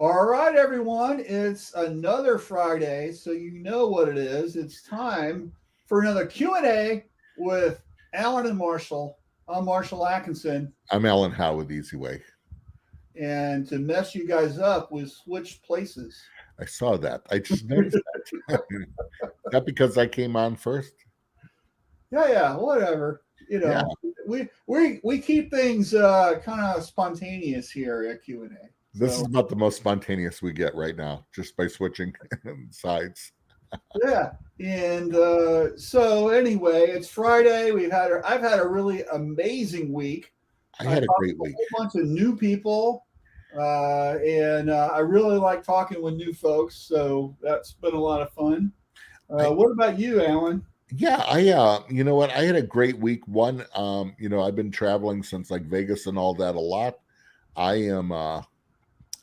All right, everyone. It's another Friday, so you know what it is. It's time for another Q&A with Alan and Marshall. I'm Marshall Atkinson, I'm Alan Howe with Easy Way. and to mess you guys up, we switched places. I saw that. I just noticed that. Is that because I came on first? Yeah, whatever. You Yeah. know, we keep things kind of spontaneous here at Q&A. This is So about the most spontaneous we get right now, just by switching sides. yeah, and so anyway, it's Friday. I've had a really amazing week. I I had a talked great to a week. whole bunch of new people, and I really like talking with new folks. So that's been a lot of fun. I What about you, Alan? Yeah, you know what? I had a great week. One, I've been traveling since like Vegas and all that a lot. I am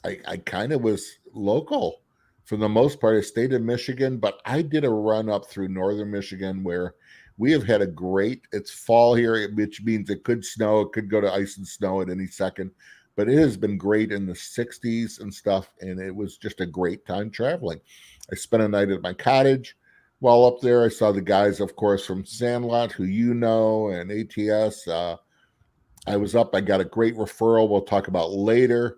I kind of was local for the most part. I stayed in Michigan, but I did a run up through northern Michigan where we have had a great, it's fall here, which means it could snow, it could go to ice and snow at any second, but it has been great in the 60s and stuff. And it was just a great time traveling. I spent a night at my cottage. While up there, I saw the guys, of course, from Sandlot, who you know, and ATS. I was up. I got a great referral we'll talk about later,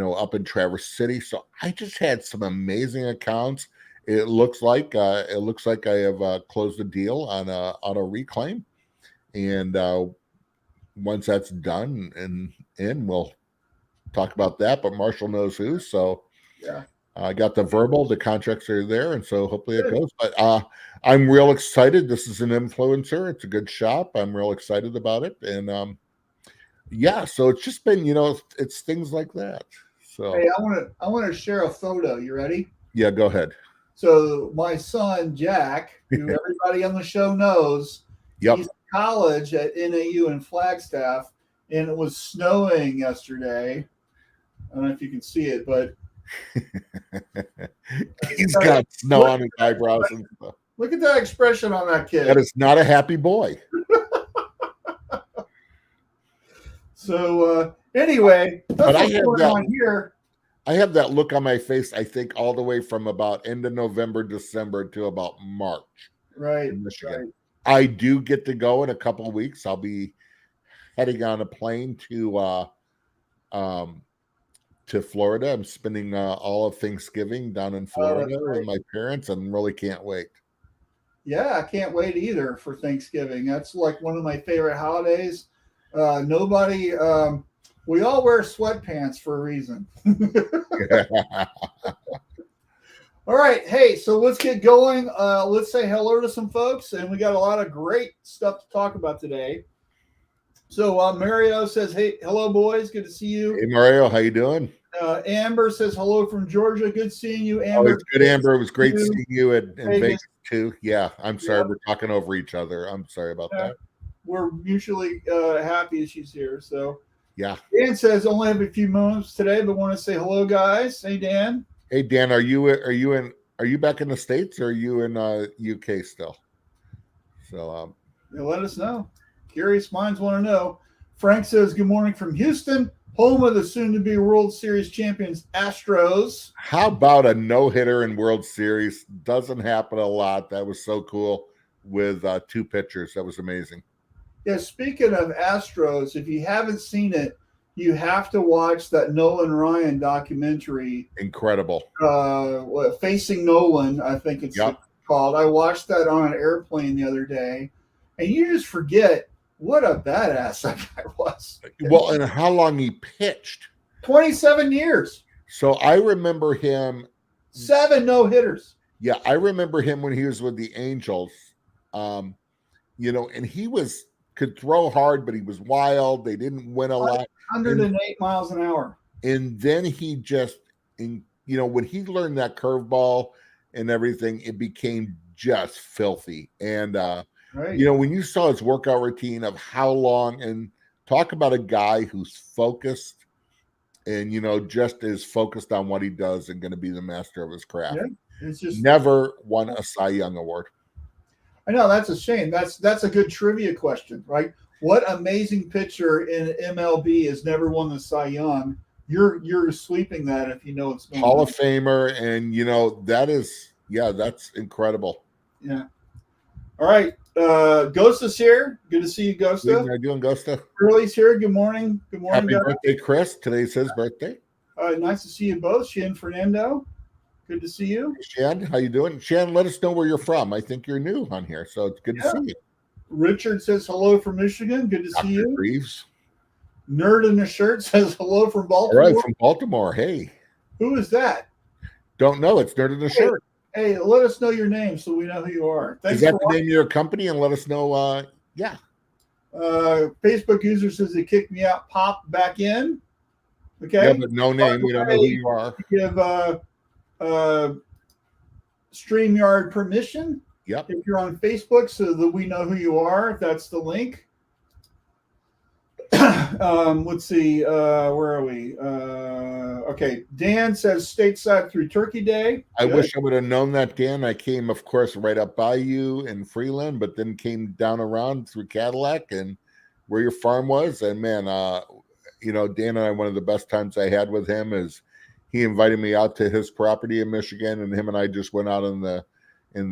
up in Traverse City. So I just had some amazing accounts. It looks like I have closed a deal on a reclaim, and once that's done and we'll talk about that. But Marshall knows who, so Yeah, I got the verbal. The contracts are there, and so hopefully it good. goes. But I'm real excited. This is an influencer. It's a good shop. I'm real excited about it, and yeah, so it's just been, it's things like that. So Hey, I want to share a photo. You ready? yeah, go ahead. So my son Jack, who everybody on the show knows, he's Yep. in college at NAU in Flagstaff, and it was snowing yesterday. I don't know if you can see it, but He's got snow look, on his eyebrows and stuff. look at that expression on that That kid. is not a happy boy. So anyway, But that's what's going on here. I have that look on my face, I think, all the way from about end of November, December to about March Right, in Michigan. right. I do get to go in a couple of weeks. I'll be heading on a plane um to Florida. I'm spending all of Thanksgiving down in Oh, that's Florida with right. my parents and really can't wait. Yeah, I can't wait either for Thanksgiving. That's like one of my favorite holidays. Nobody, we all wear sweatpants for a reason. All right. Hey, so let's get going. Let's say hello to some folks, and we got a lot of great stuff to talk about today. So Mario says, "Hey, hello, boys. Good to see you." Hey Mario, how you doing? Amber says, "Hello from Georgia. Good seeing you, Always Amber. good, Amber. It was great You, seeing you in Vegas. Vegas too. Yeah, I'm sorry Yep. we're talking over each other. I'm sorry about Yeah, that. we're mutually happy she's here." So Yeah. Dan says, "Only have a few moments today, but want to say hello, guys." Hey, Dan. Hey Dan, are you back in the States or are you in UK still? So Let us know. Curious minds want to know. Frank says, "Good morning from Houston, home of the soon-to-be World Series champions Astros." how about a no-hitter in World Series? Doesn't happen a lot. That was so cool with two pitchers. That was amazing. Yeah, speaking of Astros, if you haven't seen it, you have to watch that Nolan Ryan documentary, Incredible. Facing Nolan, I think it's Yep. called. I watched that on an airplane the other day, and you just forget what a badass that guy was. Well, and how long he pitched. 27 years, So I remember him. 7 no hitters. Yeah, I remember him when he was with the Angels. Um, and he could throw hard, but he was wild. They didn't win a lot. 108 miles an hour. And then he just, when he learned that curveball and everything, it became just filthy. And Right. when you saw his workout routine of how long, and talk about a guy who's focused and just is focused on what he does and going to be the master of his craft. Yeah. It's just Never won a Cy Young award. I know that's a shame. That's a good trivia question, right? What amazing pitcher in MLB has never won the Cy Young? you're sweeping that if you know it's going Hall on. of Famer, and that's incredible. Yeah. All right. Ghosta's here. Good to see you, How Ghosta. are you doing, Gusta? Curly's here. Good morning. Good morning, Happy guys. birthday, Chris. Today's his birthday. Nice to see you both. Shan Fernando. Good to see you. Shan, how you doing? Shan, let us know where you're from. I think you're new on here, so it's good to see you. Richard says hello from Michigan. Good to see you. Reeves. Nerd in the shirt says hello from Baltimore. All right, from Baltimore. Hey. Who is that? Don't know. It's Nerd in the shirt. Hey, let us know your name so we know who you are. Thanks Is that for the watching. name of your company? And let us know. Facebook user says they kicked me out. Pop back in. Okay. Yeah, but no name. We don't know who you are. Give StreamYard permission. Yep. If you're on Facebook, so that we know who you are. That's the link. Let's see. Where are we? Okay. Dan says stateside through Turkey Day. I wish I would have known that, Dan. I came, of course, right up by you in Freeland, but then came down around through Cadillac and where your farm was. And man, Dan and I, one of the best times I had with him is he invited me out to his property in Michigan, and him and I just went out in the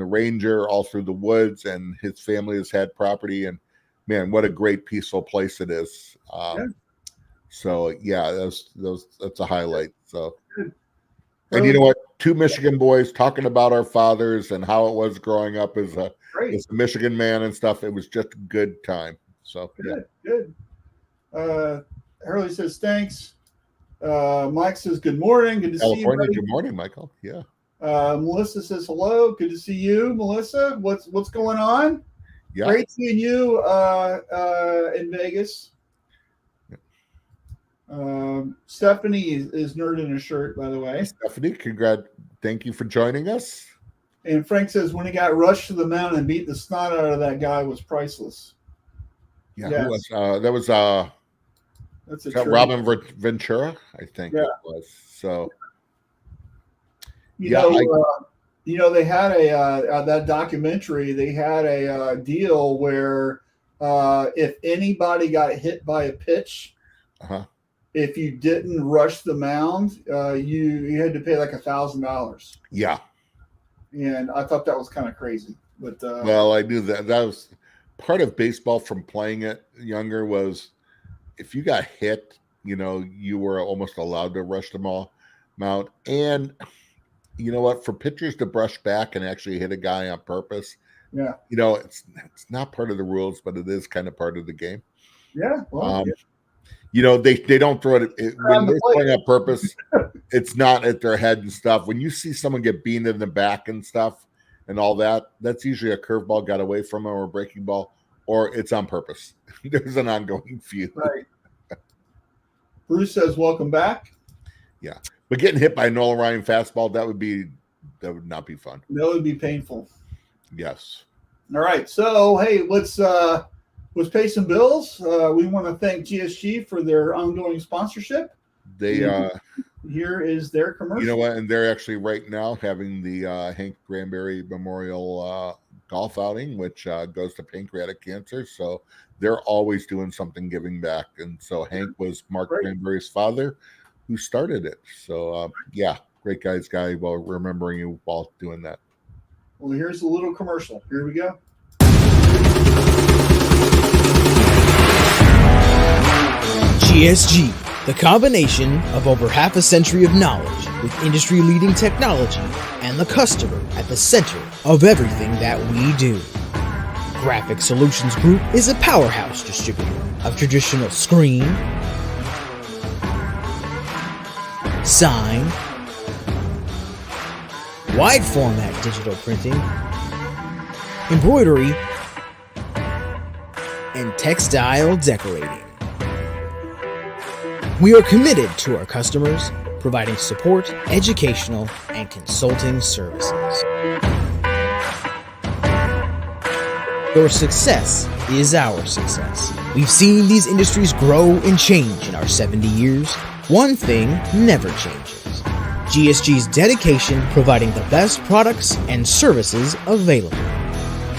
Ranger all through the woods, and his family has had property, and man, what a great peaceful place it is. So yeah, that's a highlight. So, and you know what? Two Michigan boys talking about our fathers and how it was growing up as a Michigan man and stuff. It was just a good time. So good. Hurley says thanks. Mike says good morning. Good to see you. California. Good morning, Michael. Yeah. Melissa says hello. Good to see you, Melissa. What's going on? Yeah. Great seeing you in Vegas. Stephanie is nerd in a shirt, by the way. Stephanie, thank you for joining us. And Frank says when he got rushed to the mound and beat the snot out of that guy was priceless. Yeah, yes. Who was, that was that's Robin Ventura, I think it was. So they had that documentary. They had a deal where if anybody got hit by a pitch, if you didn't rush the mound, you had to pay like $1,000. Yeah, and I thought that was kind of crazy. But well, I knew that was part of baseball from playing it younger was if you got hit, you were almost allowed to rush the mound. And you know what? For pitchers to brush back and actually hit a guy on purpose, it's not part of the rules, but it is kind of part of the game. Yeah. Well, they don't throw it when they're playing on purpose. It's not at their head and stuff. When you see someone get beamed in the back and stuff and all that, that's usually a curveball got away from them or a breaking ball, or it's on purpose. There's an ongoing feud. Right. Bruce says, welcome back. Yeah. But getting hit by a Nolan Ryan fastball, that would not be fun. That would be painful. Yes. All right. So, hey, let's pay some bills. We want to thank GSG for their ongoing sponsorship. Here is their commercial. You know what? And they're actually right now having the Hank Granberry Memorial golf outing, which goes to pancreatic cancer. So they're always doing something giving back. And so Hank was Mark Granberry's father who started it. So, great guy. Well, remembering you while doing that. Well, here's a little commercial. Here we go. GSG, the combination of over half a century of knowledge with industry-leading technology and the customer at the center of everything that we do. Graphic Solutions Group is a powerhouse distributor of traditional screen, sign, wide format digital printing, embroidery, and textile decorating. We are committed to our customers, providing support, educational, and consulting services. Your success is our success. We've seen these industries grow and change in our 70 years. One thing never changes: GSG's dedication providing the best products and services available.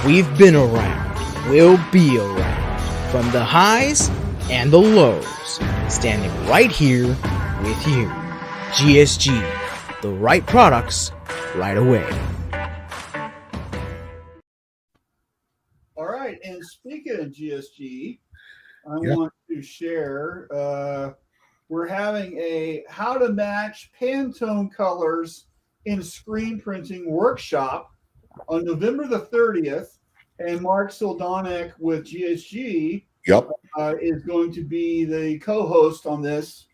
We've been around, we'll be around, from the highs and the lows, standing right here with you. GSG, the right products, right away. All right, and speaking of GSG, I want to share, we're having a how to match Pantone colors in screen printing workshop on November the 30th, and Mark Sildonik with GSG is going to be the co-host on this.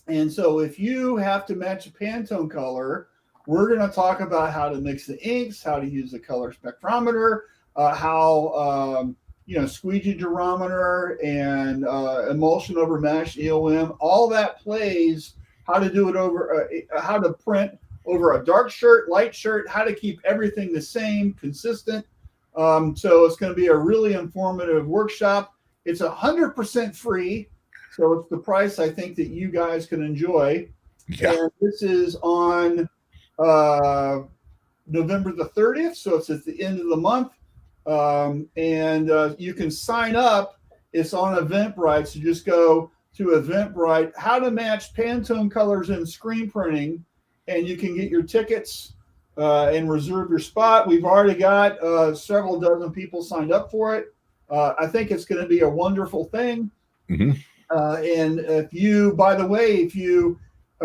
And so if you have to match a Pantone color, we're going to talk about how to mix the inks, how to use the color spectrometer, how squeegee durometer and emulsion over mesh, EOM, all that plays, how to do it over, how to print over a dark shirt, light shirt, how to keep everything the same, consistent. So it's going to be a really informative workshop. It's 100% free. So it's the price I think that you guys can enjoy. Yeah. And this is on November the 30th. So it's at the end of the month. You can sign up. It's on Eventbrite. So just go to Eventbrite, how to match Pantone colors in screen printing, and you can get your tickets and reserve your spot. We've already got several dozen people signed up for it. I think it's going to be a wonderful thing. Mm-hmm. And if you, by the way, if you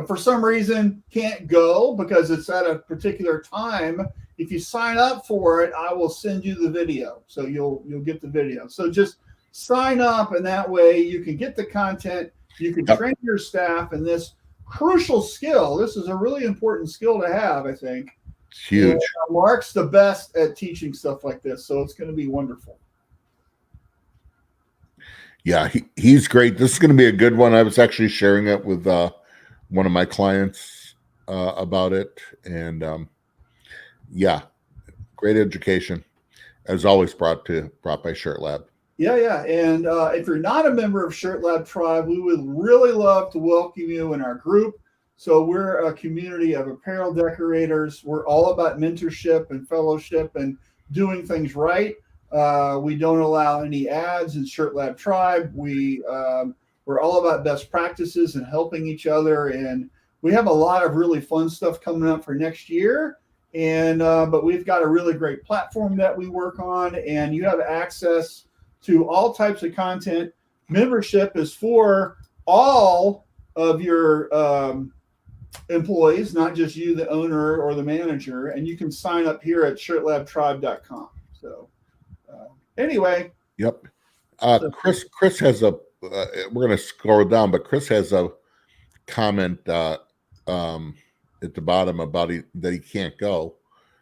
for some reason can't go because it's at a particular time, if you sign up for it, I will send you the video. So you'll get the video. So just sign up, and that way you can get the content. You can train your staff in this crucial skill. This is a really important skill to have, I think. It's huge. And, Mark's the best at teaching stuff like this, so it's going to be wonderful. Yeah, he's great. This is going to be a good one. I was actually sharing it with one of my clients about it. And great education, as always, brought by Shirt Lab. Yeah. And if you're not a member of Shirt Lab Tribe, we would really love to welcome you in our group. So we're a community of apparel decorators. We're all about mentorship and fellowship and doing things right. We don't allow any ads in Shirt Lab Tribe. We're all about best practices and helping each other. And we have a lot of really fun stuff coming up for next year. And but we've got a really great platform that we work on, and you have access to all types of content. Membership is for all of your employees, not just you, the owner or the manager. And you can sign up here at shirtlabtribe.com. So anyway. Yep. Chris has a, we're going to scroll down, but Chris has a comment at the bottom about that he can't go.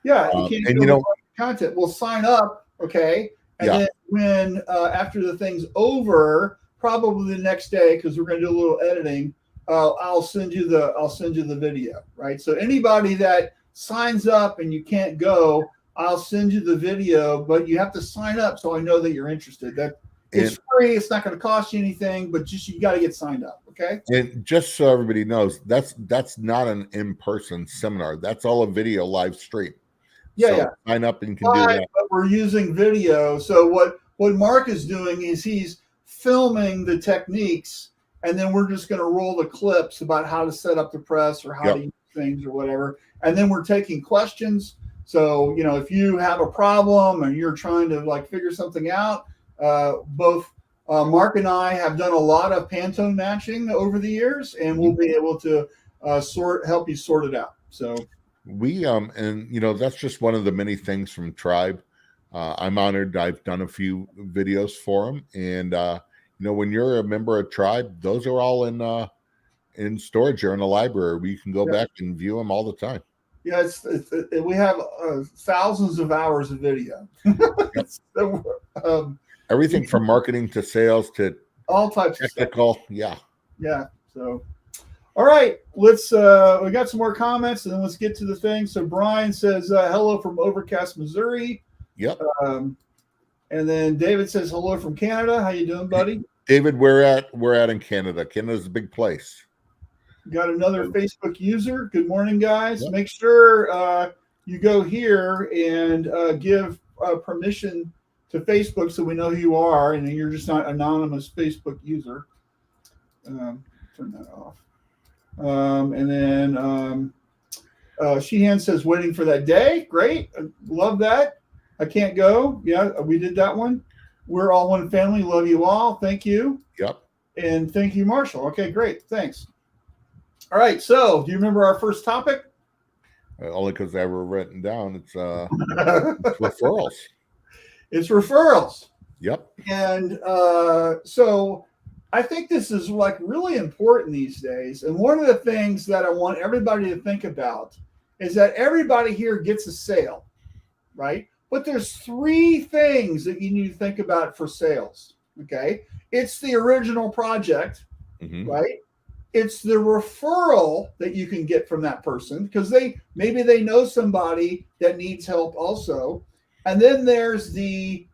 Yeah. He can't go content. We'll sign up. Okay. And then when, after the thing's over, probably the next day, because we're going to do a little editing, I'll send you the video, right? So anybody that signs up and you can't go, I'll send you the video, but you have to sign up so I know that you're interested. It's free. It's not going to cost you anything, but just you got to get signed up, okay? And just so everybody knows, that's not an in-person seminar. That's all a video live stream. Yeah. Sign up and you can do that. But we're using video. So what Mark is doing is he's filming the techniques, and then we're just going to roll the clips about how to set up the press or how to use things or whatever. And then we're taking questions. So, if you have a problem and you're trying to figure something out, both Mark and I have done a lot of Pantone matching over the years, and we'll be able to help you sort it out. So we that's just one of the many things from Tribe. I'm honored. I've done a few videos for them, and when you're a member of Tribe, those are all in storage or in a library where you can go back and view them all the time. Yeah, we have thousands of hours of video. Everything from marketing to sales to all types technical. Of stuff. Yeah. So, all right, let's. We got some more comments, and then let's get to the thing. So Brian says hello from Overcast, Missouri. Yep. And then David says hello from Canada. How you doing, buddy? David, we're at in Canada. Canada's a big place. Got another Facebook user. Good morning, guys. Yep. Make sure you go here and give permission to Facebook so we know who you are, and you're just not anonymous Facebook user. Turn that off. And then Sheehan says, waiting for that day. Great. Love that. I can't go. Yeah, we did that one. We're all one family. Love you all. Thank you. Yep. And thank you, Marshall. Okay, great. Thanks. All right. So do you remember our first topic? Only because I were written down. It's referrals. It's referrals. Yep. And so I think this is like really important these days. And one of the things that I want everybody to think about is that everybody here gets a sale, right? But there's three things that you need to think about for sales. Okay. It's the original project, right? It's the referral that you can get from that person because maybe they know somebody that needs help also. And then there's the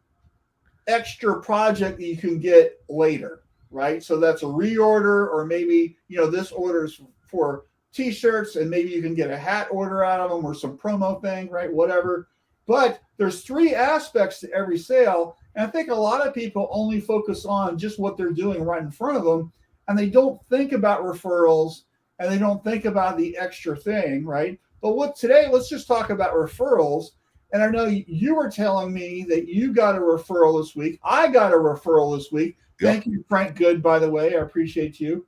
extra project that you can get later, right? So that's a reorder, or maybe, this order is for t-shirts and maybe you can get a hat order out of them or some promo thing, right? Whatever. But there's three aspects to every sale. And I think a lot of people only focus on just what they're doing right in front of them. And they don't think about referrals and they don't think about the extra thing, right? But today, let's just talk about referrals. And I know you were telling me that you got a referral this week. I got a referral this week. Yep. Thank you, Frank Good, by the way. I appreciate you.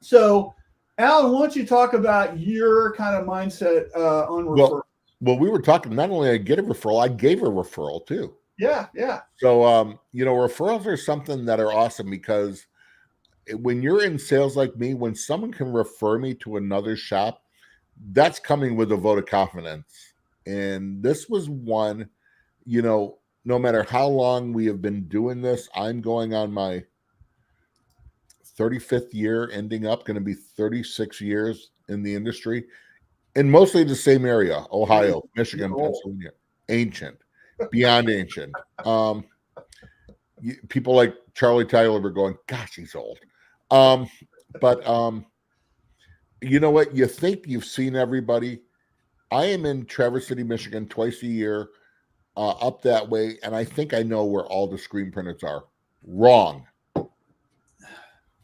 So, Alan, why don't you talk about your kind of mindset on referrals? Well, we were talking, not only I get a referral, I gave a referral too. Yeah. So, referrals are something that are awesome because when you're in sales like me, when someone can refer me to another shop, that's coming with a vote of confidence. And this was one, no matter how long we have been doing this, I'm going on my 35th year, ending up going to be 36 years in the industry, in mostly the same area, Ohio, Michigan, Pennsylvania, ancient, beyond ancient. People like Charlie Tyler were going, gosh, he's old. But you know what? You think you've seen everybody. I am in Traverse City, Michigan twice a year, up that way, and I think I know where all the screen printers are. Wrong.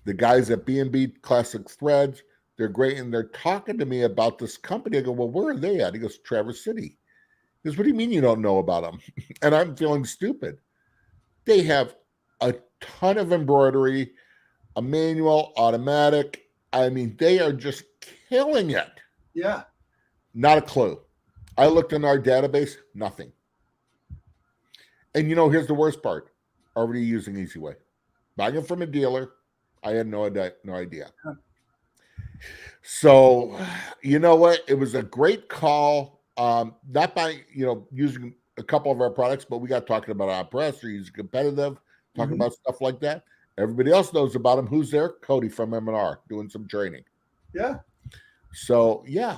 The guys at B&B Classic Threads, they're great, and they're talking to me about this company. I go, well, where are they at? He goes, Traverse City. He goes, what do you mean you don't know about them? And I'm feeling stupid. They have a ton of embroidery, a manual, automatic. I mean, they are just killing it. Yeah. Not a clue. I looked in our database, nothing. And here's the worst part. Already using Easyway. Buying it from a dealer. I had no idea. So, you know what? It was a great call. Not by, using a couple of our products, but we got talking about our press or using competitive, talking about stuff like that. Everybody else knows about him. Who's there? Cody from M&R doing some training. Yeah. So, yeah.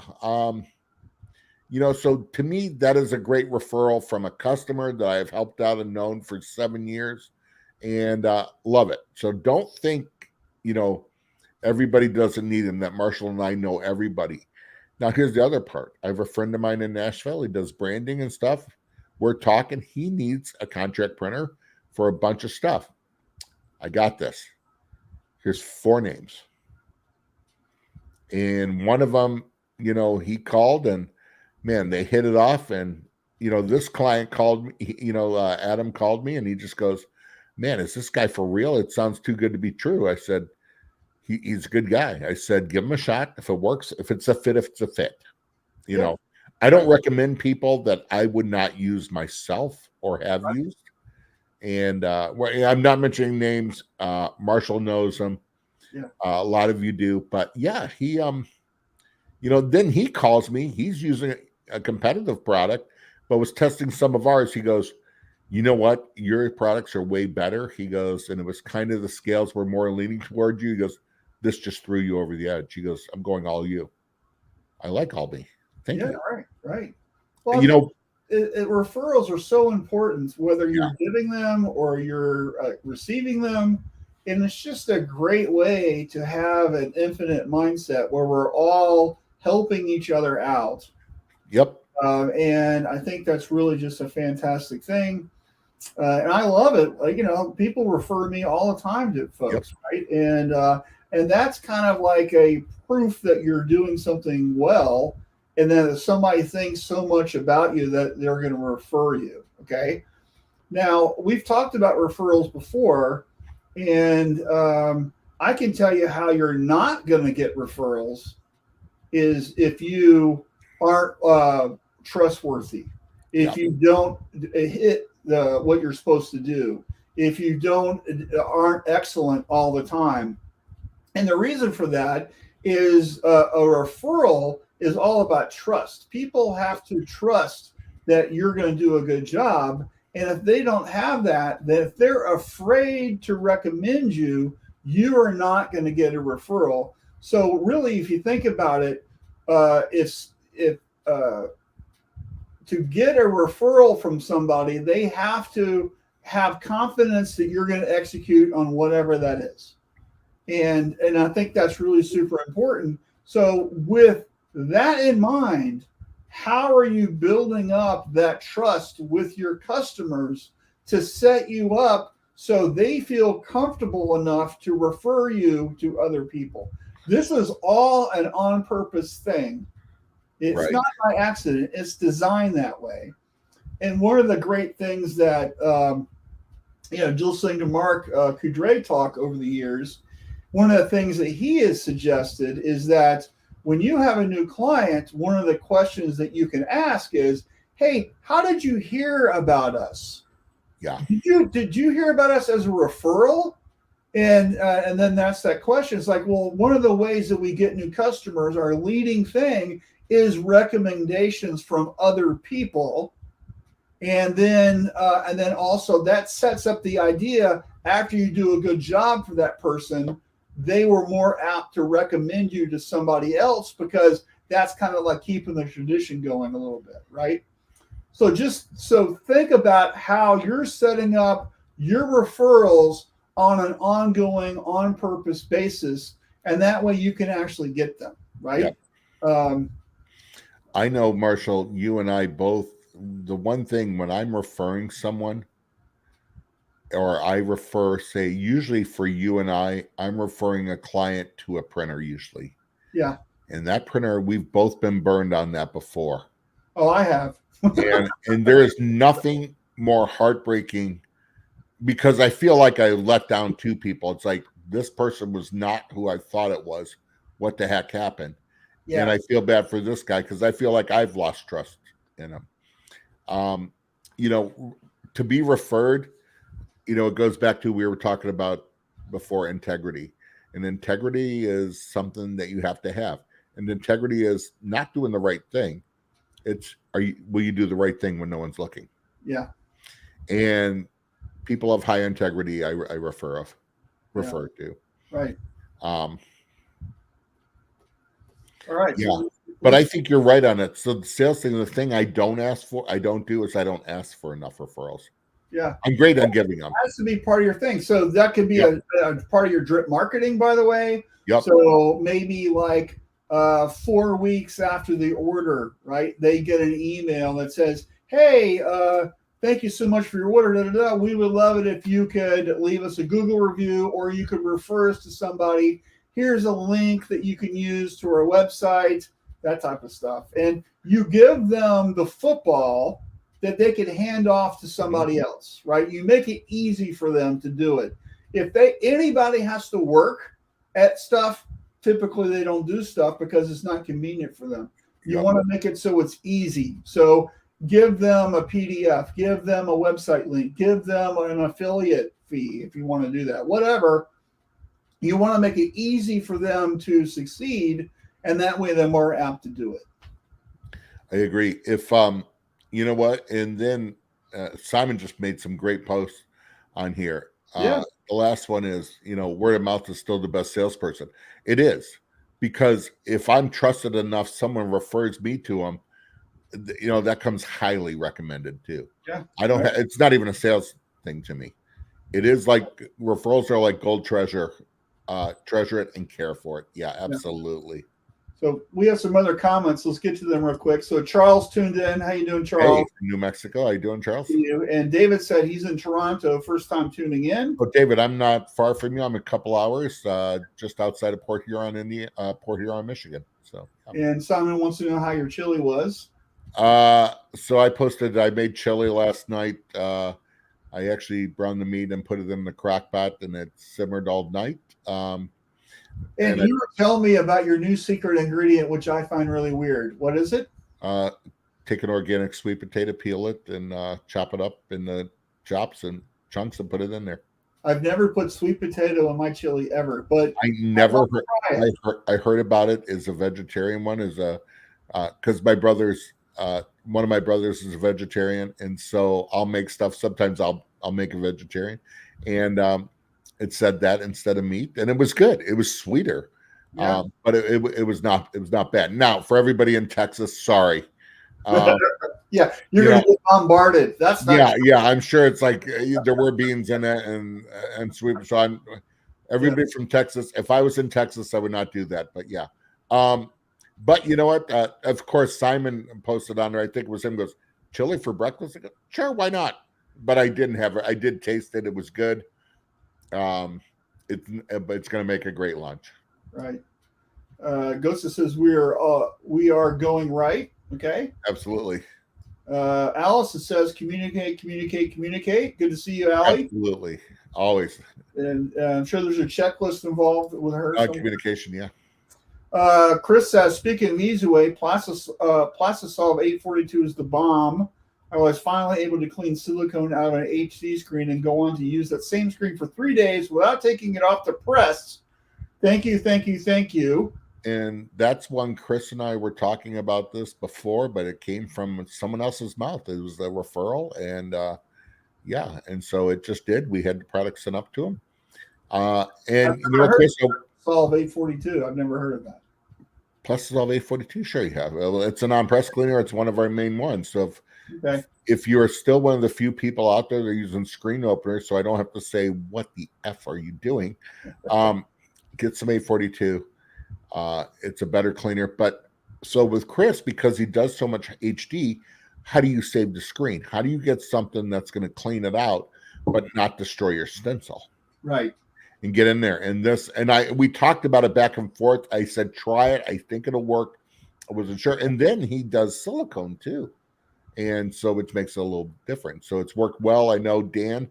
So to me, that is a great referral from a customer that I've helped out and known for 7 years and love it. So don't think, everybody doesn't need him, that Marshall and I know everybody. Now, here's the other part. I have a friend of mine in Nashville. He does branding and stuff. We're talking. He needs a contract printer for a bunch of stuff. I got this. Here's 4 names. And one of them, he called and, man, they hit it off. And, this client called me, Adam called me and he just goes, man, is this guy for real? It sounds too good to be true. I said, he's a good guy. I said, give him a shot. If it works, if it's a fit, I don't recommend people that I would not use myself or have used. And I'm not mentioning names. Marshall knows them. Yeah. A lot of you do. But yeah, he, then he calls me. He's using a competitive product, but was testing some of ours. He goes, you know what? Your products are way better. He goes, and it was kind of the scales were more leaning toward you. He goes, this just threw you over the edge. He goes, I'm going all you. I like all me. Thank you. Right. Well, referrals are so important, whether you're giving them or you're receiving them. And it's just a great way to have an infinite mindset where we're all helping each other out. Yep. And I think that's really just a fantastic thing. And I love it. Like, people refer me all the time to folks, right? And And that's kind of like a proof that you're doing something well. And then if somebody thinks so much about you that they're going to refer you. Okay. Now, we've talked about referrals before, and I can tell you how you're not going to get referrals is if you aren't trustworthy, if you don't hit what you're supposed to do, if you aren't excellent all the time. And the reason for that is a referral is all about trust. People have to trust that you're going to do a good job. And if they don't have that, then if they're afraid to recommend you, you are not going to get a referral. So really, if you think about it, if to get a referral from somebody, they have to have confidence that you're going to execute on whatever that is. And I think that's really super important. So with that in mind, how are you building up that trust with your customers to set you up so they feel comfortable enough to refer you to other people? This is all an on-purpose thing. It's not by accident. It's designed that way. And one of the great things that, just listening to Mark Coudray talk over the years, one of the things that he has suggested is that when you have a new client, one of the questions that you can ask is, hey, how did you hear about us? Yeah. Did you hear about us as a referral? And then that's that question. It's like, well, one of the ways that we get new customers, our leading thing is recommendations from other people. And then also that sets up the idea after you do a good job for that person, they were more apt to recommend you to somebody else because that's kind of like keeping the tradition going a little bit, right? So think about how you're setting up your referrals on an ongoing, on-purpose basis, and that way you can actually get them, right? Yeah. I know, Marshall, you and I both, the one thing when I'm referring someone, or I refer, say, usually for you and I'm referring a client to a printer usually. Yeah. And that printer, we've both been burned on that before. Oh, I have. and there is nothing more heartbreaking because I feel like I let down two people. It's like, this person was not who I thought it was. What the heck happened? Yeah. And I feel bad for this guy because I feel like I've lost trust in him. To be referred, it goes back to we were talking about before, integrity. And integrity is something that you have to have. And integrity is not doing the right thing. It's will you do the right thing when no one's looking? Yeah. And people of high integrity, I refer to. Right. All right. Yeah. But I think you're right on it. So the sales thing, the thing I don't ask for, I don't ask for enough referrals. Yeah. I'm great on giving them. That has to be part of your thing. So that could be a part of your drip marketing, by the way. Yep. So maybe like 4 weeks after the order, right? They get an email that says, hey, thank you so much for your order. Da, da, da. We would love it if you could leave us a Google review or you could refer us to somebody. Here's a link that you can use to our website, that type of stuff. And you give them the football that they can hand off to somebody else, right? You make it easy for them to do it. If anybody has to work at stuff, typically they don't do stuff because it's not convenient for them. You want to make it so it's easy. So give them a PDF, give them a website link, give them an affiliate fee if you want to do that. Whatever. You want to make it easy for them to succeed, and that way they're more apt to do it. I agree. If you know what, and then Simon just made some great posts on here. The last one is, word of mouth is still the best salesperson. It is, because if I'm trusted enough, someone refers me to them, that comes highly recommended too. Yeah. It's not even a sales thing to me. It is like referrals are like gold treasure. Treasure it and care for it. Yeah, absolutely. So we have some other comments. Let's get to them real quick. So Charles tuned in. How you doing, Charles? Hey, New Mexico. How you doing, Charles? And David said he's in Toronto, first time tuning in. Oh, David, I'm not far from you. I'm a couple hours just outside of Port Huron, Michigan. So. And Simon wants to know how your chili was. So I made chili last night. I actually browned the meat and put it in the crock pot, and it simmered all night. And you were telling me about your new secret ingredient, which I find really weird. What is it? Take an organic sweet potato, peel it, and chop it up in the chops and chunks and put it in there. I've never put sweet potato in my chili ever, but I heard about it as a vegetarian one, because my brother's one of my brothers is a vegetarian, and so I'll make stuff. Sometimes I'll make a vegetarian, and it said that instead of meat, and it was good. It was sweeter, yeah. But it was not bad. Now, for everybody in Texas, sorry. Yeah, you're gonna get bombarded. That's not yeah. I'm sure it's like there were beans in it and sweet. So everybody from Texas. If I was in Texas, I would not do that. But yeah, but you know what? Of course, Simon posted on there. I think it was him. Goes chili for breakfast. I go, sure, why not? But I didn't have it. I did taste it. It was good. It's going to make a great lunch. Right. Ghost says we are going right. Okay. Absolutely. Alice says communicate. Good to see you, Allie. Absolutely. Always. And I'm sure there's a checklist involved with her. Communication, yeah. Chris says, speaking of easy way, Plastisolve 842 is the bomb. I was finally able to clean silicone out of an HD screen and go on to use that same screen for 3 days without taking it off the press. Thank you. And that's when Chris and I were talking about this before, but it came from someone else's mouth. It was a referral, and yeah, and so it just did. We had the product sent up to him. And you know, Chris, Solve 842. I've never heard of that. Plastisolve 842, sure you have. It's a non-press cleaner. It's one of our main ones. So Okay. if you're still one of the few people out there that are using screen openers, so I don't have to say, what the F are you doing? Get some 842. It's a better cleaner. But so with Chris, because he does so much HD, how do you save the screen? How do you get something that's going to clean it out, but not destroy your stencil? Right. And get in there. And we talked about it back and forth. I said, try it. I think it'll work. I wasn't sure. And then he does silicone too. And so which makes it a little different. So it's worked well. I know Dan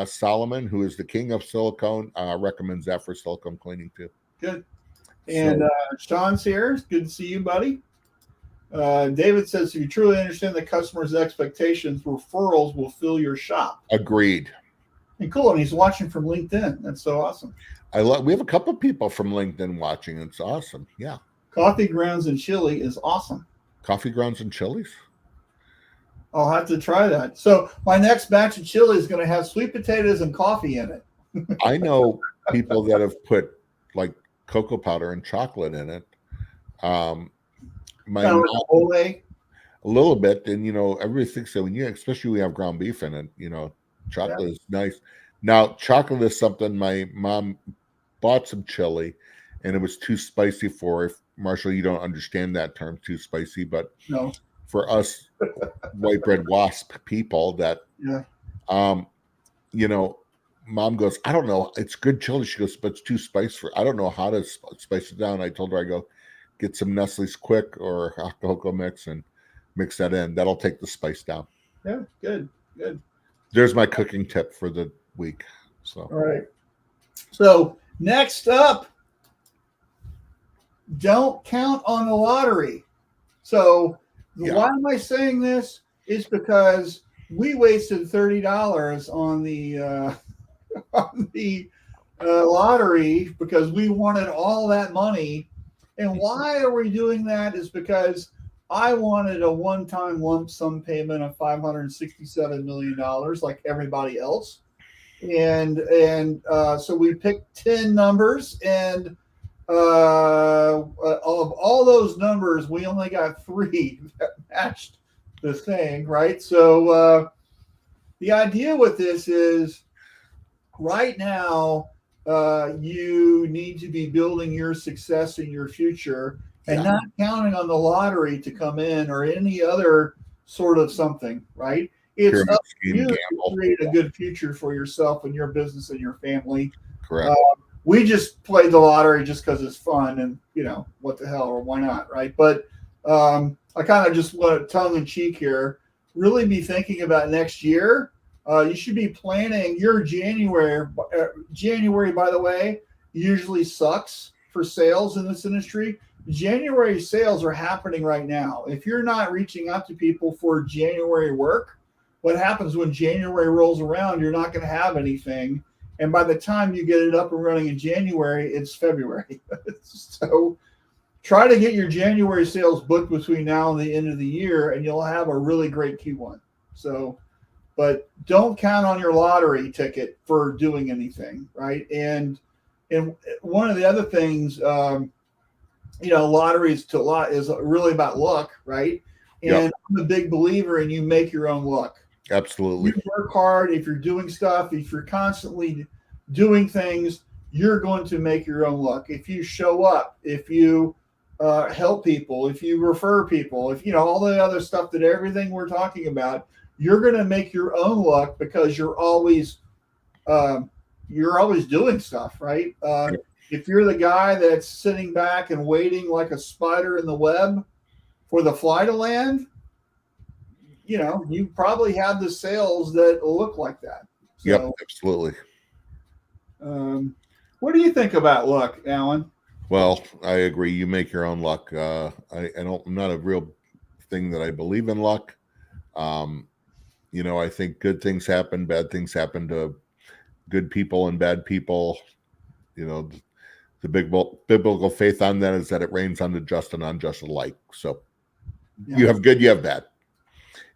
Solomon, who is the king of silicone, recommends that for silicone cleaning too. Good. And Sean's here. Good to see you, buddy. David says, if you truly understand the customer's expectations, referrals will fill your shop. Agreed. And cool. And he's watching from LinkedIn. That's so awesome. We have a couple of people from LinkedIn watching. It's awesome. Yeah. Coffee grounds and chili is awesome. Coffee grounds and chilies? I'll have to try that. So my next batch of chili is going to have sweet potatoes and coffee in it. I know people that have put like cocoa powder and chocolate in it. My mom, a little bit, and you know, everybody thinks that especially when you have ground beef in it, you know, chocolate is nice. Now, chocolate is something my mom bought some chili, and it was too spicy for her. Marshall, you don't understand that term, too spicy, but no. For us white bread wasp people that, you know, mom goes, I don't know, it's good chili. She goes, but it's too spicy I don't know how to spice it down. I told her, I go, get some Nestle's Quick or hot cocoa mix and mix that in. That'll take the spice down. Yeah, good. There's my cooking tip for the week. So all right. So next up, don't count on the lottery. So why am I saying this? Is because we wasted $30 on the lottery because we wanted all that money. And why are we doing that? Is because I wanted a one-time lump sum payment of $567 million, like everybody else. And so we picked 10 numbers, and of all those numbers, we only got 3 that matched the thing, right? So the idea with this is right now, you need to be building your success in your future. and not counting on the lottery to come in or any other sort of something, right? It's up to you to create a good future for yourself and your business and your family. Correct. We just played the lottery just because it's fun and, what the hell, or why not, right? But I kind of just want tongue in cheek here, really be thinking about next year. You should be planning your January. January, by the way, usually sucks for sales in this industry. January sales are happening right now. If you're not reaching out to people for January work, what happens when January rolls around, you're not going to have anything. And by the time you get it up and running in January, it's February. So try to get your January sales booked between now and the end of the year, and you'll have a really great Q1. So, but don't count on your lottery ticket for doing anything, right? And one of the other things, lottery is really about luck, right? And I'm a big believer in you make your own luck. Absolutely. You work hard. If you're doing stuff, if you're constantly doing things, you're going to make your own luck. If you show up, if you help people, if you refer people, if all the other stuff that everything we're talking about, you're going to make your own luck because you're always doing stuff, right? If you're the guy that's sitting back and waiting like a spider in the web for the fly to land, you probably have the sales that look like that. So, yep, absolutely. What do you think about luck, Alan? Well, I agree. You make your own luck. I'm not a real thing that I believe in luck. I think good things happen, bad things happen to good people and bad people. The biblical faith on that is that it rains on the just and unjust alike. So you have good, you have bad.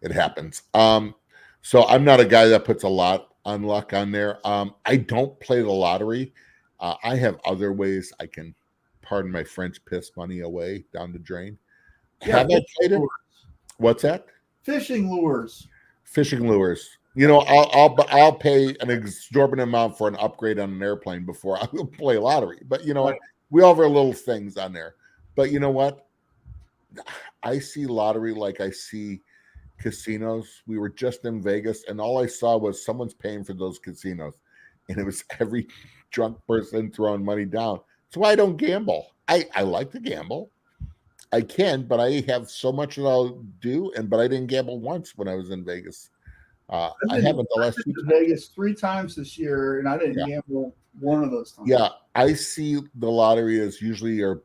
It happens. So I'm not a guy that puts a lot on luck on there. I don't play the lottery. I have other ways I can, pardon my French, piss money away down the drain. Have I played it? What's that? Fishing lures. Fishing lures. I'll pay an exorbitant amount for an upgrade on an airplane before I will play lottery. But what? We all have our little things on there. But you know what? I see lottery like I see casinos. We were just in Vegas, and all I saw was someone's paying for those casinos, and it was every drunk person throwing money down. That's why I don't gamble. I like to gamble. I can, but I have so much that I'll do, but I didn't gamble once when I was in Vegas. I haven't the last 2 times. Vegas 3 times this year, and I didn't gamble one of those times. Yeah, I see the lottery as usually are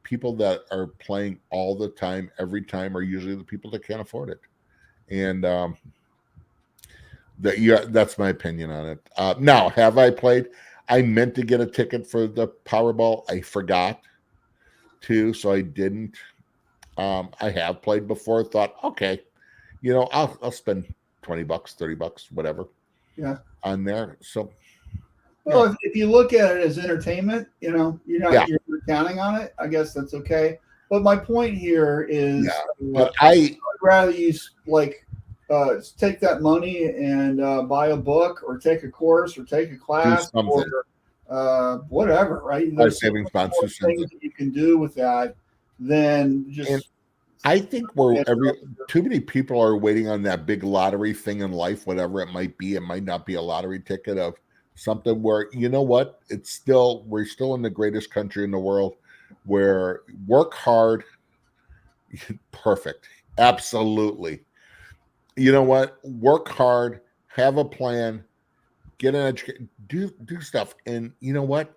people that are playing all the time, every time, are usually the people that can't afford it. And that's my opinion on it. Now, have I played? I meant to get a ticket for the Powerball. I forgot to, so I didn't. I have played before. Thought, okay, I'll spend $20, $30, whatever. Yeah, on there. So, well, if you look at it as entertainment, you're counting on it. I guess that's okay. But my point here is, I'd rather you take that money and buy a book or take a course or take a class or whatever, right? There's savings bonds, things that you can do with that than just. And I think too many people are waiting on that big lottery thing in life, whatever it might be. It might not be a lottery ticket of something where, we're still in the greatest country in the world where work hard. Perfect. Absolutely. You know what? Work hard, have a plan, get an education, do stuff. And you know what?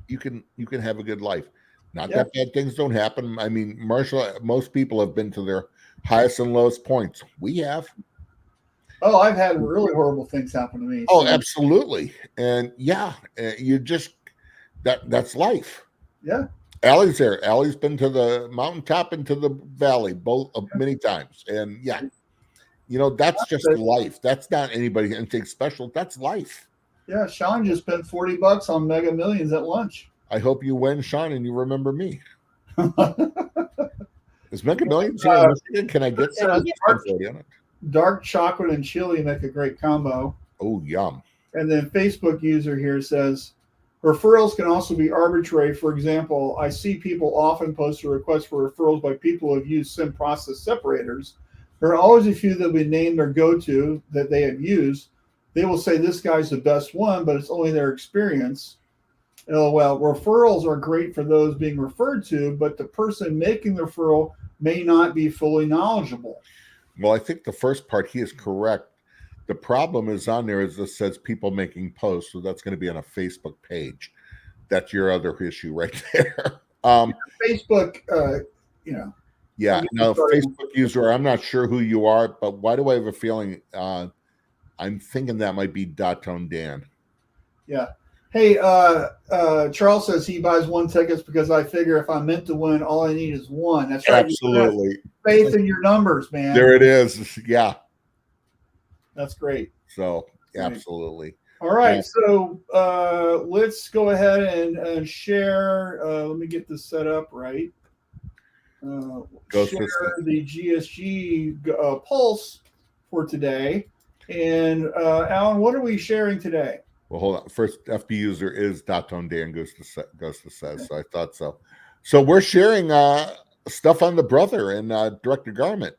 You can have a good life. Not that bad things don't happen. I mean, most people have been to their highest and lowest points. We have. Oh, I've had really horrible things happen to me. Oh, absolutely. And you just that's life. Yeah. Allie's there. Allie's been to the mountaintop and to the valley both many times. And that's just life. That's not anything special. That's life. Yeah, Sean just spent $40 on Mega Millions at lunch. I hope you win, Sean, and you remember me. Is Mega Millions here in Michigan? Can I get some? Dark chocolate and chili make a great combo. Oh, yum. And then Facebook user here says, Referrals can also be arbitrary. For example, I see people often post a request for referrals by people who have used sim process separators. There are always a few that we name their go-to that they have used. They will say this guy's the best one, but it's only their experience. LOL. Referrals are great for those being referred to, but the person making the referral may not be fully knowledgeable. Well, I think the first part, he is correct. The problem is on there is it says people making posts, so that's going to be on a Facebook page. That's your other issue right there. Facebook, Yeah. Now, Facebook user, I'm not sure who you are, but why do I have a feeling? I'm thinking that might be Tone Dan. Yeah. Hey, Charles says he buys one tickets because I figure if I'm meant to win, all I need is one. That's right. Absolutely. Faith in your numbers, man. There it is. Yeah. That's great. So, absolutely. All right. So let's go ahead and share. Let me get this set up right. Share the GSG Pulse for today. And Alan, what are we sharing today? Well, hold on. First, FB user is Tone Dan goes to says. So I thought so. So we're sharing stuff on the brother and direct to garment.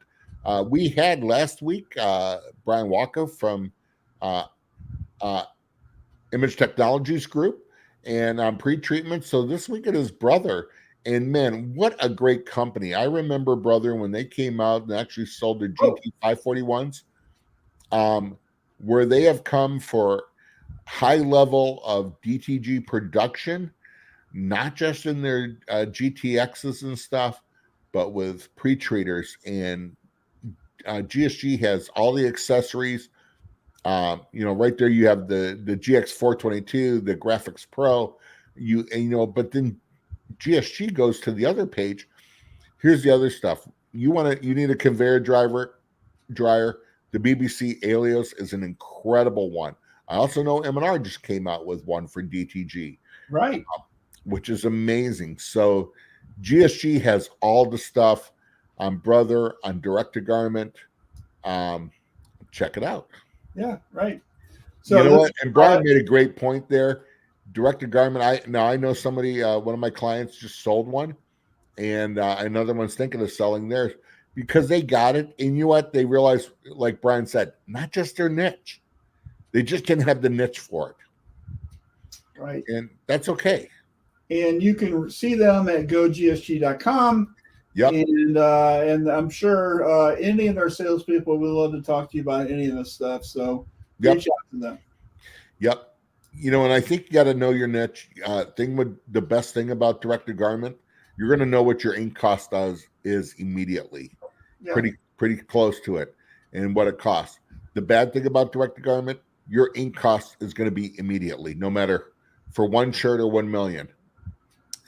We had last week Brian Walker from Image Technologies Group and pre-treatment. So this week it is brother. And man, what a great company. I remember brother when they came out and actually sold their GT 541s, where they have come for high level of DTG production, not just in their GTXs and stuff, but with pre-treaters. And GSG has all the accessories. Right there you have the GX 422, the Graphics Pro, but then GSG goes to the other page. Here's the other stuff. You need a conveyor dryer. The BBC Alios is an incredible one. I also know M&R just came out with one for DTG, right? Which is amazing. So GSG has all the stuff on brother, on direct to garment. Check it out. Yeah, right. So you know what? And Brian made a great point there. Direct to garment. I know somebody, one of my clients just sold one, and another one's thinking of selling theirs because they got it. And you know what? They realized, like Brian said, not just their niche. They just didn't have the niche for it. Right. And that's okay. And you can see them at gogsg.com. Yep. And I'm sure any of their salespeople would love to talk to you about any of this stuff. So reach out to them. Yep. And I think you got to know your niche. The best thing about direct to garment, you're going to know what your ink cost is immediately. Yeah. Pretty close to it and what it costs. The bad thing about direct to garment, your ink cost is going to be immediately, no matter for one shirt or 1 million.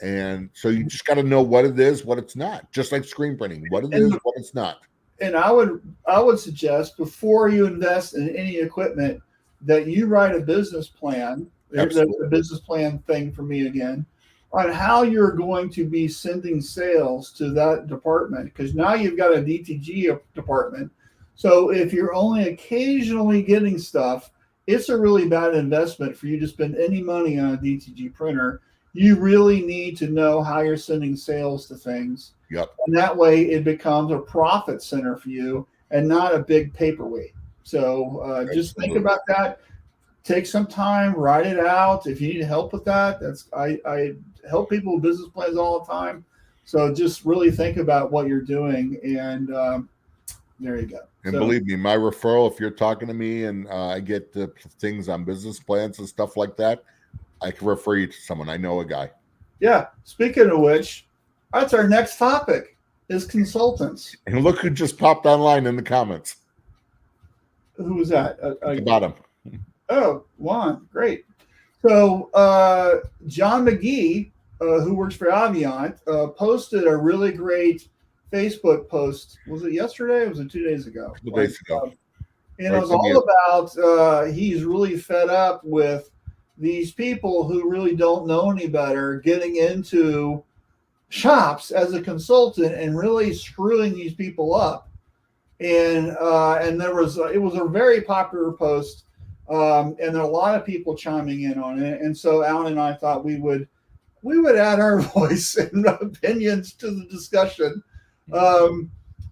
And so you just got to know what it is, what it's not. Just like screen printing, what it is, what it's not. And I would suggest before you invest in any equipment that you write a business plan. There's a business plan thing for me again on how you're going to be sending sales to that department, because now you've got a DTG department. So if you're only occasionally getting stuff, it's a really bad investment for you to spend any money on a DTG printer. You really need to know how you're sending sales to things. Yep. And that way it becomes a profit center for you and not a big paperweight. So just think about that. Take some time, write it out. If you need help with that, I help people with business plans all the time. So just really think about what you're doing, and there you go. And believe me, my referral, if you're talking to me and I get the things on business plans and stuff like that, I can refer you to someone. I know a guy. Yeah. Speaking of which, that's our next topic is consultants. And look who just popped online in the comments. Who was that? At the bottom. Oh, Juan. Great. So John McGee, who works for Aviant, posted a really great Facebook post. Was it yesterday or was it 2 days ago? 2 days ago. And it was all about he's really fed up with these people who really don't know any better getting into shops as a consultant and really screwing these people up. And it was a very popular post. And there are a lot of people chiming in on it. And so Alan and I thought we would add our voice and opinions to the discussion.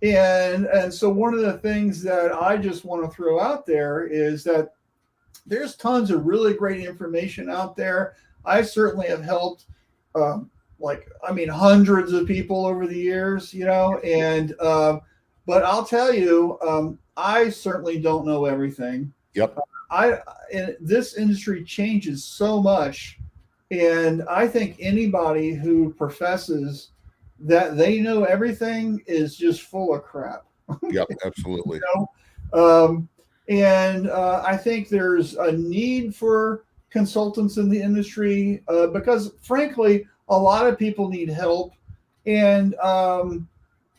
And so one of the things that I just want to throw out there is that there's tons of really great information out there. I certainly have helped, hundreds of people over the years, and but I'll tell you, I certainly don't know everything. Yep. This industry changes so much, and I think anybody who professes that they know everything is just full of crap. Yep, absolutely. I think there's a need for consultants in the industry because, frankly, a lot of people need help. And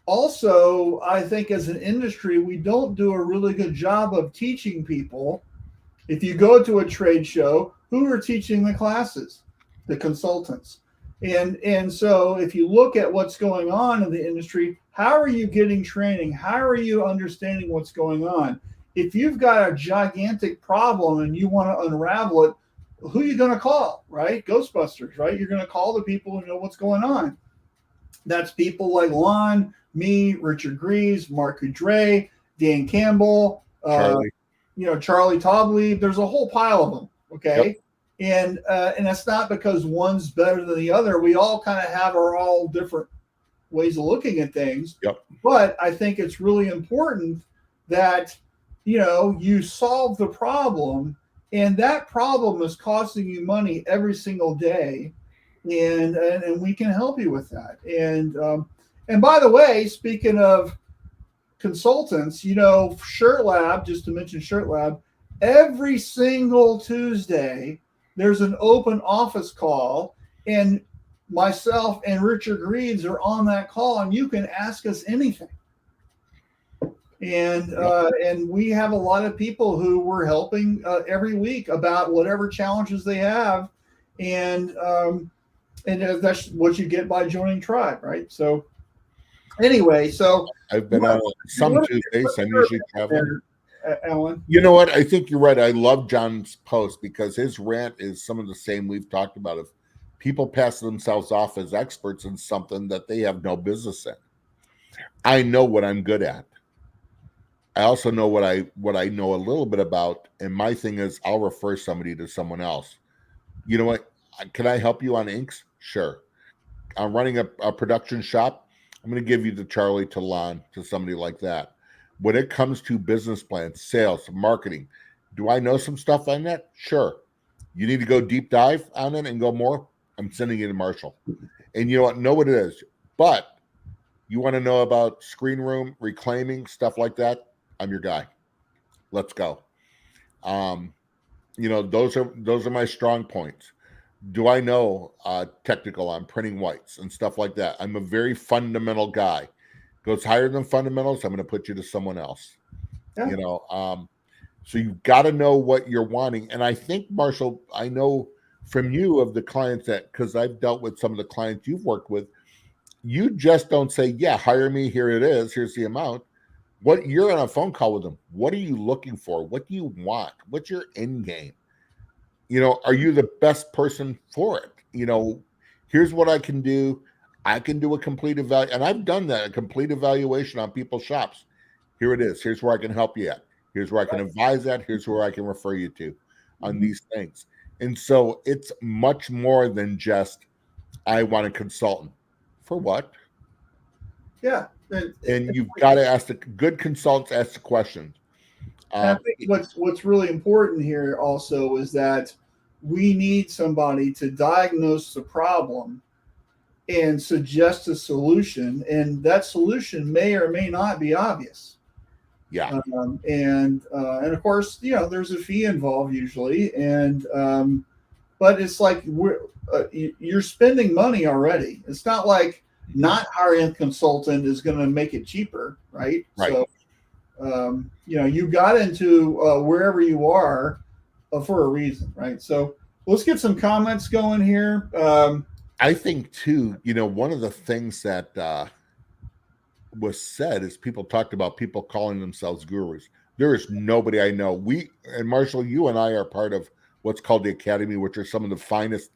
also, I think as an industry, we don't do a really good job of teaching people. If you go to a trade show, who are teaching the classes? The consultants. And so if you look at what's going on in the industry, how are you getting training? How are you understanding what's going on? If you've got a gigantic problem and you want to unravel it, who are you going to call, right? Ghostbusters, right? You're going to call the people who know what's going on. That's people like Lon, me, Richard Greaves, Mark Coudray, Dan Campbell, Charlie Toblieb. There's a whole pile of them, okay? Yep. And that's not because one's better than the other. We all kind of have our all different ways of looking at things. Yep. But I think it's really important that, you solve the problem, and that problem is costing you money every single day. And we can help you with that. And by the way, speaking of consultants, Shirt Lab, just to mention Shirt Lab, every single Tuesday, there's an open office call, and myself and Richard Greaves are on that call, and you can ask us anything. And we have a lot of people who we're helping every week about whatever challenges they have, and that's what you get by joining Tribe, right? So anyway, I've been on some Tuesdays. I'm usually traveling. Alan, you know what? I think you're right. I love John's post because his rant is some of the same we've talked about. If people pass themselves off as experts in something that they have no business in, I know what I'm good at. I also know what I know a little bit about, and my thing is I'll refer somebody to someone else. You know what? Can I help you on inks? Sure. I'm running a production shop. I'm going to give you to Charlie, to Lon, to somebody like that. When it comes to business plans, sales, marketing, do I know some stuff on that? Sure. You need to go deep dive on it and go more? I'm sending you to Marshall. And you know what it is. But you want to know about screen room, reclaiming, stuff like that? I'm your guy. Let's go. Those are my strong points. Do I know technical on printing whites and stuff like that? I'm a very fundamental guy. Goes higher than fundamentals, I'm going to put you to someone else. Yeah. So you've got to know what you're wanting. And I think, Marshall, I know from you of the clients because I've dealt with some of the clients you've worked with, you just don't say, yeah, hire me, here it is, here's the amount. You're on a phone call with them. What are you looking for? What do you want? What's your end game? Are you the best person for it? Here's what I can do. I can do a complete evaluation, and I've done that, a complete evaluation on people's shops. Here it is. Here's where I can help you at. Here's where I can advise at. Here's where I can refer you to on these things. And so it's much more than just, I want a consultant. For what? Yeah. And you've got to ask good consultants ask the questions. I think what's really important here also is that we need somebody to diagnose the problem and suggest a solution, and that solution may or may not be obvious. Yeah. And of course, there's a fee involved usually, but it's like you're spending money already. It's not like not hiring a consultant is going to make it cheaper, right? Right. So, you got into wherever you are for a reason, right? So let's get some comments going here. I think too, one of the things that was said is people talked about people calling themselves gurus. There is nobody I know. And Marshall, you and I are part of what's called the Academy, which are some of the finest,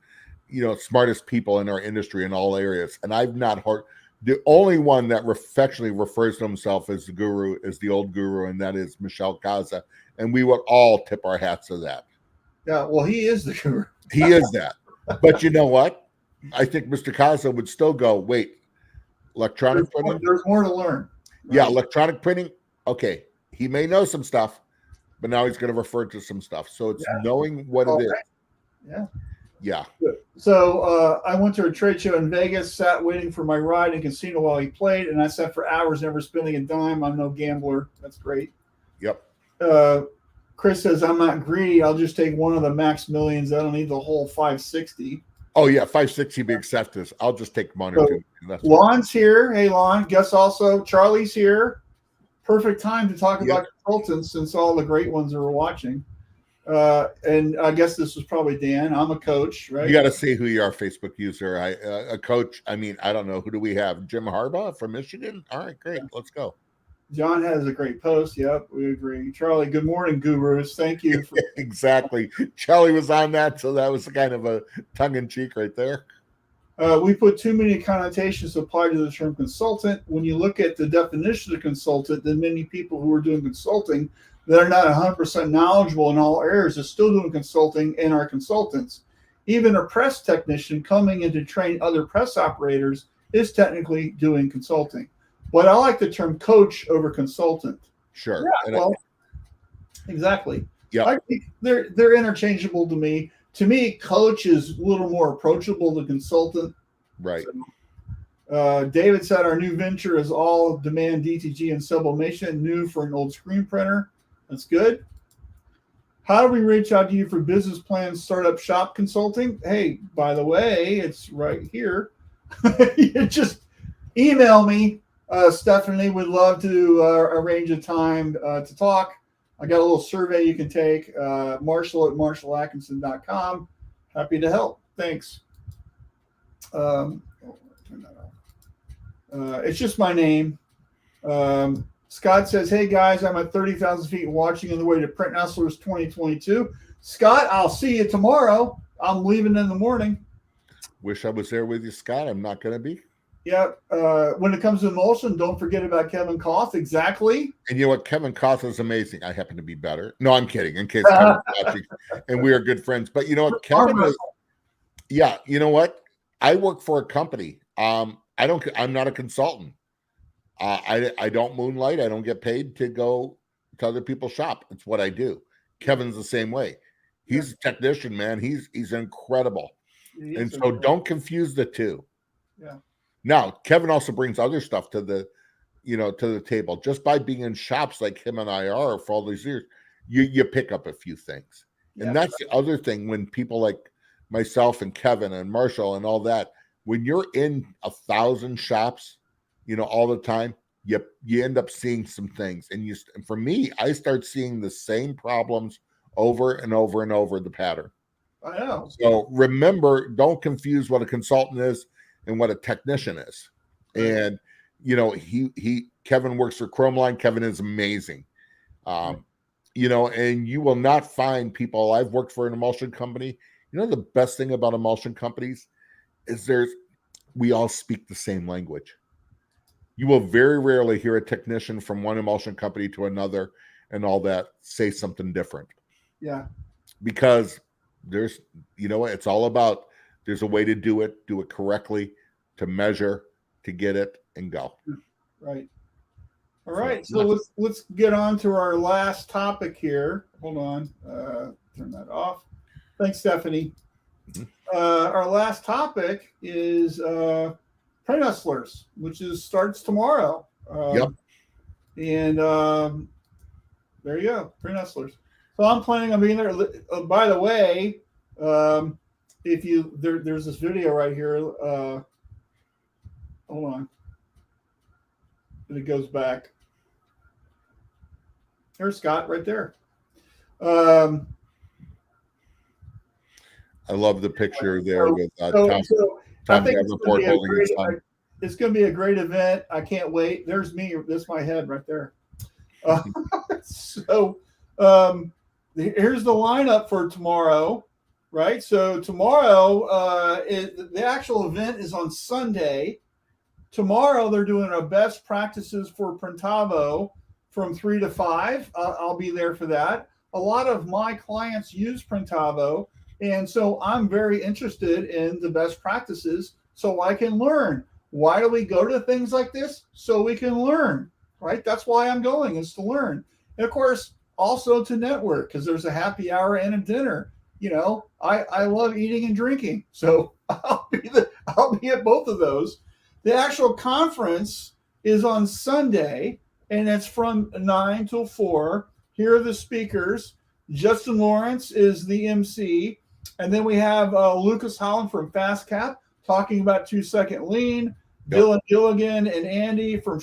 smartest people in our industry in all areas. And I've not heard the only one that affectionately refers to himself as the guru is the old guru, and that is Michelle Kaza. And we would all tip our hats to that. Yeah, well, he is the guru. He is that. But you know what? I think Mr. Kaza would still go, wait, electronic printing? There's more to learn. Right? Yeah, electronic printing. Okay. He may know some stuff, but now he's going to refer to some stuff. So it's knowing what it is. Yeah. Yeah. So I went to a trade show in Vegas, sat waiting for my ride in casino while he played, and I sat for hours, never spending a dime. I'm no gambler. That's great. Yep. Chris says, I'm not greedy. I'll just take one of the max millions. I don't need the whole 560. Oh, yeah. 560 be accepted. I'll just take one or two. Lon's here. Hey, Lon. Guess also Charlie's here. Perfect time to talk about consultants since all the great ones are watching. And I guess this was probably Dan. I'm a coach, right? You got to say who you are, Facebook user. A coach. I mean, I don't know. Who do we have? Jim Harbaugh from Michigan? All right, great. Let's go. John has a great post. Yep, we agree. Charlie, good morning, gurus. Thank you. Exactly. Charlie was on that, so that was kind of a tongue-in-cheek right there. We put too many connotations applied to the term consultant. When you look at the definition of consultant, then many people who are doing consulting that are not 100% knowledgeable in all areas are still doing consulting and are consultants. Even a press technician coming in to train other press operators is technically doing consulting. But I like the term coach over consultant. Sure. Yeah, exactly. Yeah. I think they're interchangeable to me. To me, coach is a little more approachable than consultant. Right. So, David said our new venture is all demand DTG and sublimation, new for an old screen printer. That's good. How do we reach out to you for business plans, startup shop consulting? Hey, by the way, it's right here. You just email me. Stephanie would love to arrange a time to talk. I got a little survey you can take. Marshall at marshallatkinson.com. Happy to help. Thanks. Turn that off. It's just my name. Scott says, hey guys, I'm at 30,000 feet watching on the way to Print Hustlers 2022. Scott, I'll see you tomorrow. I'm leaving in the morning. Wish I was there with you, Scott. I'm not going to be. Yeah. When it comes to emulsion, don't forget about Kevin Koth. Exactly. And you know what? Kevin Koth is amazing. I happen to be better. No, I'm kidding. In case Kevin's watching, and we are good friends. But you know what? Kevin is, yeah, you know what? I work for a company. I'm not a consultant. I don't moonlight. I don't get paid to go to other people's shop. It's what I do. Kevin's the same way. He's a technician, man. He's incredible. And so don't confuse the two. Yeah. Now, Kevin also brings other stuff to the table. Just by being in shops like him and I are for all these years, you pick up a few things. Yeah. And that's the other thing when people like myself and Kevin and Marshall and all that, when you're in 1,000 shops, all the time, you end up seeing some things. And for me, I start seeing the same problems over and over and over the pattern. I know. So remember, don't confuse what a consultant is and what a technician is. And Kevin works for Chromeline. Kevin is amazing. And you will not find people. I've worked for an emulsion company. The best thing about emulsion companies is we all speak the same language. You will very rarely hear a technician from one emulsion company to another and all that say something different. Yeah. Because it's all about, there's a way to do it correctly, to measure, to get it and go. Right. All right. So let's get on to our last topic here. Hold on. Turn that off. Thanks, Stephanie. Mm-hmm. Our last topic is Print Hustlers, which starts tomorrow. Yep. And there you go, Print Hustlers. So I'm planning on being there. By the way, there's this video right here. Hold on. And it goes back. There's Scott right there. I love the picture there with Tom Davenport holding his son. It's going to be a great event. I can't wait. There's me. That's my head right there. Uh, so here's the lineup for tomorrow, right? So tomorrow, the actual event is on Sunday. Tomorrow they're doing a best practices for Printavo from 3 to 5. I'll be there for that. A lot of my clients use Printavo, and so I'm very interested in the best practices so I can learn. Why do we go to things like this? So we can learn, right? That's why I'm going, is to learn. And of course, also to network, because there's a happy hour and a dinner. You know, I love eating and drinking, so I'll be at both of those. The actual conference is on Sunday, and it's from 9 till 4. Here are the speakers. Justin Lawrence is the MC, and then we have Lucas Holland from FastCap talking about 2-second lean. Yep. Dylan Gilligan and Andy from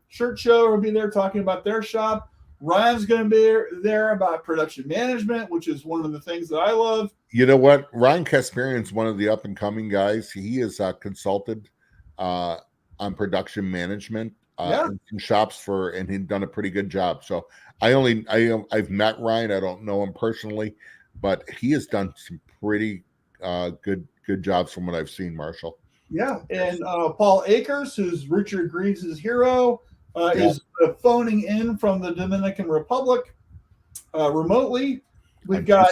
Shirt Show will be there talking about their shop. Ryan's going to be there about production management, which is one of the things that I love. You know what? Ryan Kasparian is one of the up-and-coming guys. He is consulted on production management in shops and he's done a pretty good job. So I've met Ryan. I don't know him personally, but he has done some pretty good jobs from what I've seen, Marshall. Yeah, and Paul Akers, who's Richard Greaves' hero, is phoning in from the Dominican Republic remotely. We've got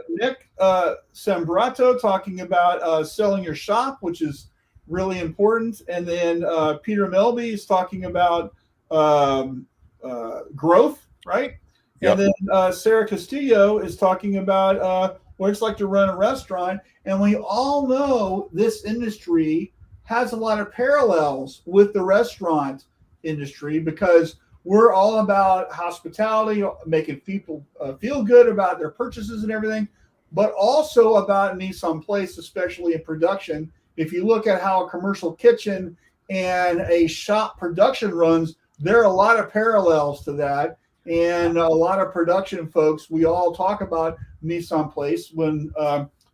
Nick Sambrato talking about selling your shop, which is really important. And then Peter Melby is talking about growth, right? Yep. And then Sarah Castillo is talking about what it's like to run a restaurant. And we all know this industry has a lot of parallels with the restaurant industry because we're all about hospitality, making people feel good about their purchases and everything, but also about mise en place, especially in production. If you look at how a commercial kitchen and a shop production runs, there are a lot of parallels to that. And a lot of production folks, we all talk about mise en place when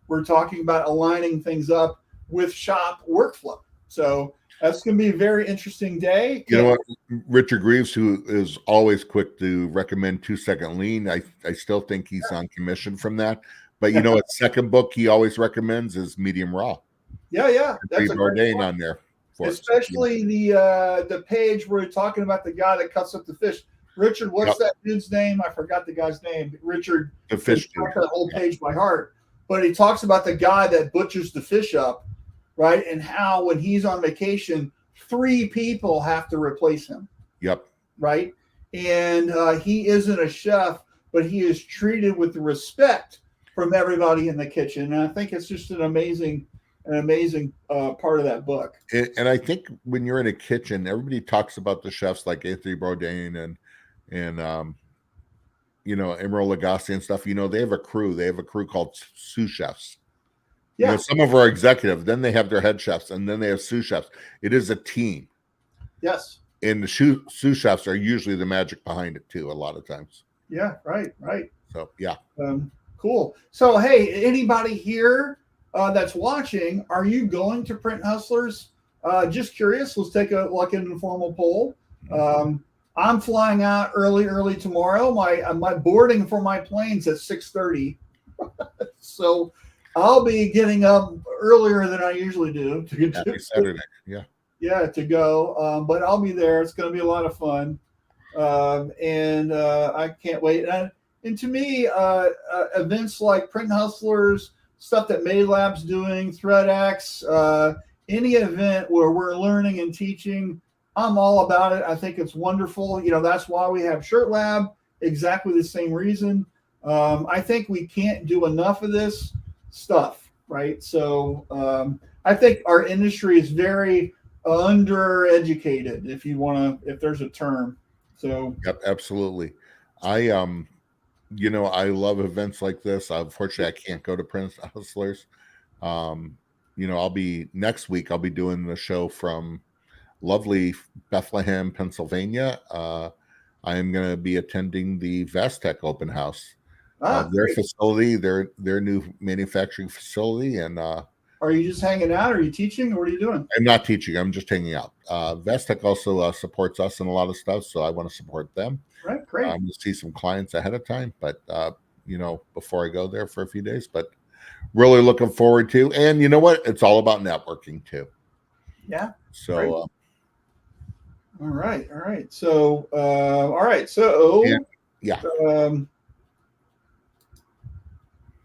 we're talking about aligning things up with shop workflow. So that's going to be a very interesting day. You know what? Richard Greaves, who is always quick to recommend 2-second lean, I still think he's on commission from that. But you know what? Second book he always recommends is medium raw. Yeah. That's a great on there. Especially the page where we're talking about the guy that cuts up the fish. Richard, what's that dude's name? I forgot the guy's name. Richard. The fish dude. That whole page by heart. But he talks about the guy that butchers the fish up, right? And how when he's on vacation, 3 people have to replace him. Yep. Right? And he isn't a chef, but he is treated with respect from everybody in the kitchen. And I think it's just an amazing part of that book. And I think when you're in a kitchen, everybody talks about the chefs like Anthony Bourdain and Emeril Lagasse and stuff. You know, they have a crew. They have a crew called sous chefs. Yeah. You know, some of them are executive. Then they have their head chefs, and then they have sous chefs. It is a team. Yes. And the sous chefs are usually the magic behind it too. A lot of times. Yeah. Right. So yeah. Cool. So hey, anybody here that's watching, are you going to Print Hustlers? Just curious. Let's take a look at an informal poll. I'm flying out early tomorrow. My boarding for my plane's at 6:30, so I'll be getting up earlier than I usually do to get to Saturday. Yeah, to go. But I'll be there. It's going to be a lot of fun, and I can't wait. And to me, events like Print Hustlers, stuff that Made Lab's doing, ThreadX, any event where we're learning and teaching, I'm all about it. I think it's wonderful. You know, that's why we have Shirt Lab, exactly the same reason. I think we can't do enough of this stuff, right? So I think our industry is very undereducated, if there's a term. So yep, absolutely. I love events like this. Unfortunately, I can't go to Print Hustlers. Next week I'll be doing the show from lovely Bethlehem, Pennsylvania. I am going to be attending the Vastec open house, their facility, their new manufacturing facility, and Are you just hanging out? Are you teaching? Or what are you doing? I'm not teaching. I'm just hanging out. Vestec also supports us in a lot of stuff, so I want to support them. Right, great. I'm going to see some clients ahead of time, but before I go there for a few days. But really looking forward to. And you know what? It's all about networking too. Yeah. So. Great. All right. So, all right. So, yeah.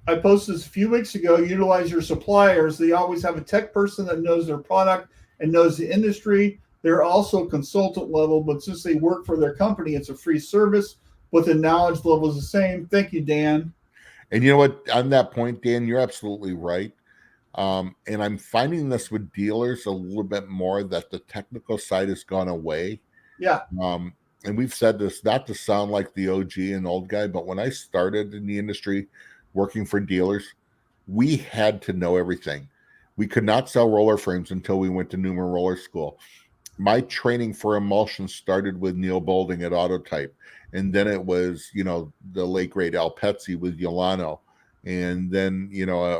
I posted this a few weeks ago. Utilize your suppliers. They always have a tech person that knows their product and knows the industry. They're also consultant level, but since they work for their company, it's a free service, but the knowledge level is the same. Thank you, Dan. And you know what? On that point, Dan, you're absolutely right. And I'm finding this with dealers a little bit more, that the technical side has gone away. Yeah. And we've said this not to sound like the OG and old guy, but when I started in the industry working for dealers, we had to know everything. We could not sell roller frames until we went to Newman Roller School. My training for emulsion started with Neil Bolding at Autotype. And then it was, the late great Al Petsy with Yolano. And then,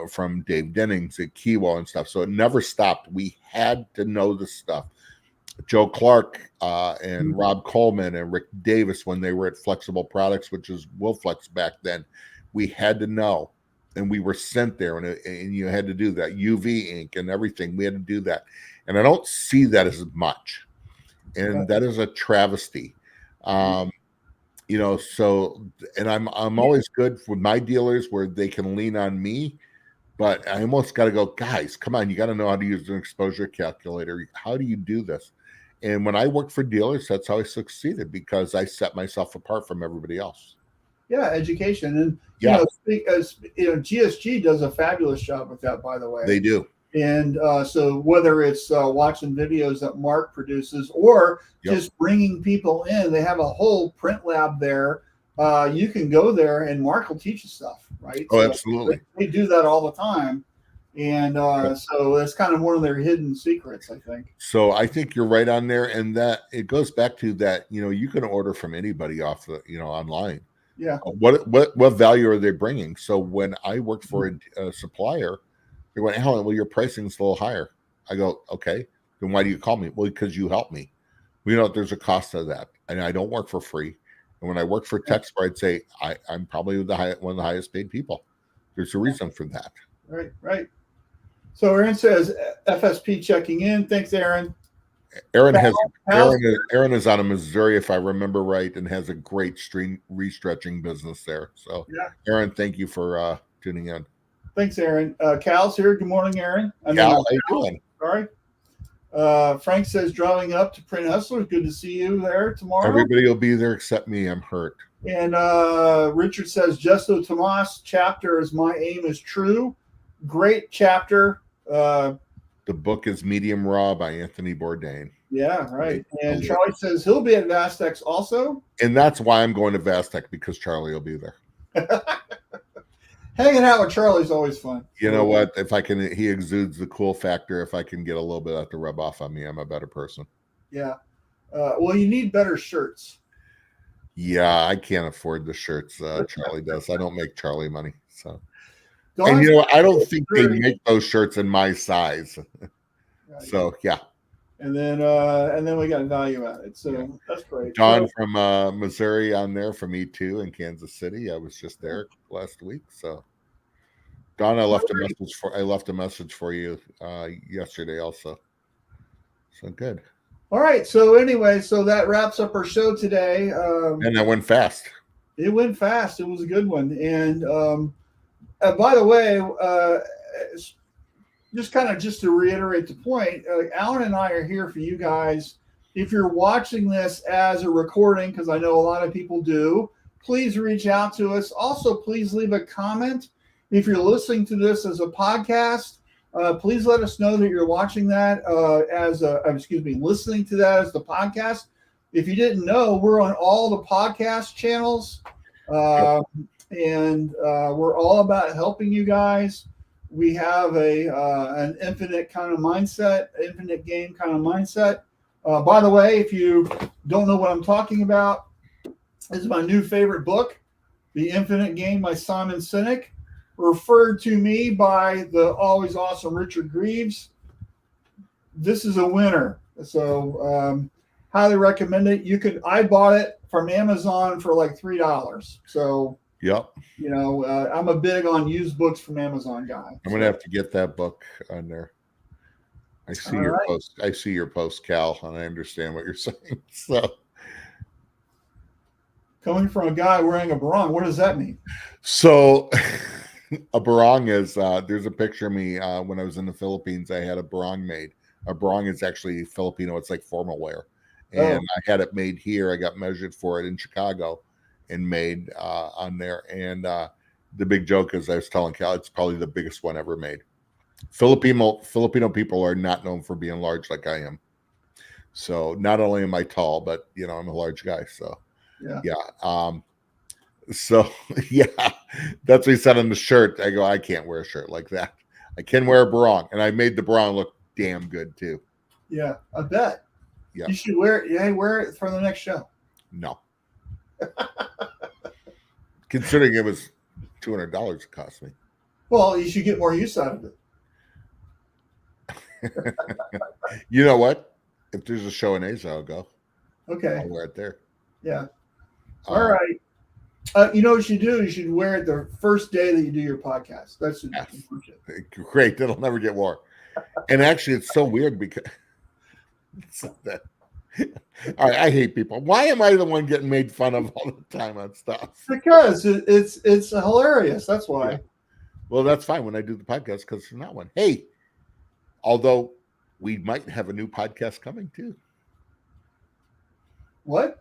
from Dave Dennings at Kiwa and stuff. So it never stopped. We had to know this stuff. Joe Clark and Rob Coleman and Rick Davis, when they were at Flexible Products, which is Wilflex back then, we had to know. And we were sent there, and you had to do that. UV ink and everything. We had to do that. And I don't see that as much. And that is a travesty. So, and I'm always good with my dealers where they can lean on me, but I almost got to go, guys, come on, you got to know how to use an exposure calculator. How do you do this? And when I worked for dealers, that's how I succeeded, because I set myself apart from everybody else. Yeah, education. And, GSG does a fabulous job with that, by the way. They do. And so whether it's watching videos that Mark produces or just bringing people in, they have a whole print lab there. You can go there and Mark will teach you stuff, right? Oh, so absolutely. They do that all the time. And so that's kind of one of their hidden secrets, I think. So I think you're right on there. And that it goes back to that, you can order from anybody off the, online. Yeah. What value are they bringing? So when I worked for a supplier, they went, Alan, well, your pricing is a little higher. I go, okay, then why do you call me? Well, because you help me. There's a cost to that. And I don't work for free. And when I worked for Texpro, I'd say I'm probably one of the highest paid people. There's a reason for that. Right. So Aaron says, FSP checking in. Thanks, Aaron. Aaron is out of Missouri, if I remember right, and has a great string restretching business there. So, Aaron, thank you for tuning in. Thanks, Aaron. Cal's here. Good morning, Aaron. Cal, how you doing? Sorry. Frank says, driving up to Print Hustler. Good to see you there tomorrow. Everybody will be there except me. I'm hurt. And Richard says, Gesto Tomas chapter is My Aim is True. Great chapter. The book is Medium Raw by Anthony Bourdain. Yeah, right. And Charlie says he'll be at Vastex also. And that's why I'm going to Vastex, because Charlie will be there. Hanging out with Charlie's always fun. You know what? If I can, he exudes the cool factor. If I can get a little bit of that to rub off on me, I'm a better person. Yeah. Well, you need better shirts. Yeah, I can't afford the shirts Charlie does. I don't make Charlie money. So, and I don't think they make those shirts in my size. Right. So, yeah. And then we got value added. So that's great. Don from Missouri on there from E2 in Kansas City. I was just there last week. So, Don, I left a message for you yesterday also. So good. All right. So anyway, that wraps up our show today. And that went fast. It went fast. It was a good one. And by the way, just to reiterate the point, Alan and I are here for you guys. If you're watching this as a recording, because I know a lot of people do, please reach out to us. Also, please leave a comment. If you're listening to this as a podcast, please let us know that you're watching that listening to that as the podcast. If you didn't know, we're on all the podcast channels, and we're all about helping you guys. We have an infinite kind of mindset, infinite game kind of mindset. By the way, if you don't know what I'm talking about, this is my new favorite book, The Infinite Game by Simon Sinek. referred to me by the always awesome Richard Greaves, this is a winner. So highly recommend it. I bought it from Amazon for like $3. So Yep. I'm a big on used books from Amazon guy. I'm gonna have to get that book on there. I see your post. I see your post, Cal, and I understand what you're saying. So, coming from a guy wearing a barong, what does that mean? So, a barong is there's a picture of me when I was in the Philippines. I had a barong made. A barong is actually Filipino. It's like formal wear, and I had it made here. I got measured for it in Chicago and made on there. And the big joke is, I was telling Cal, it's probably the biggest one ever made. Filipino people are not known for being large like I am. So not only am I tall, but I'm a large guy. So so yeah, that's what he said on the shirt. I go, I can't wear a shirt like that. I can wear a barong, and I made the barong look damn good too. Yeah, I bet. Yeah, you should wear it. Yeah, wear it for the next show. No, considering it was $200 it cost me. Well, you should get more use out of it. You know what? If there's a show in Asia, I'll go. Okay. I'll wear it there. Yeah. All right. You know what you do? You should wear it the first day that you do your podcast. That's great. That'll never get worn. And actually, it's so weird because all right, I hate people. Why am I the one getting made fun of all the time on stuff? Because it's hilarious. That's why. Yeah. Well, that's fine when I do the podcast because it's not one. Hey, although we might have a new podcast coming too. What?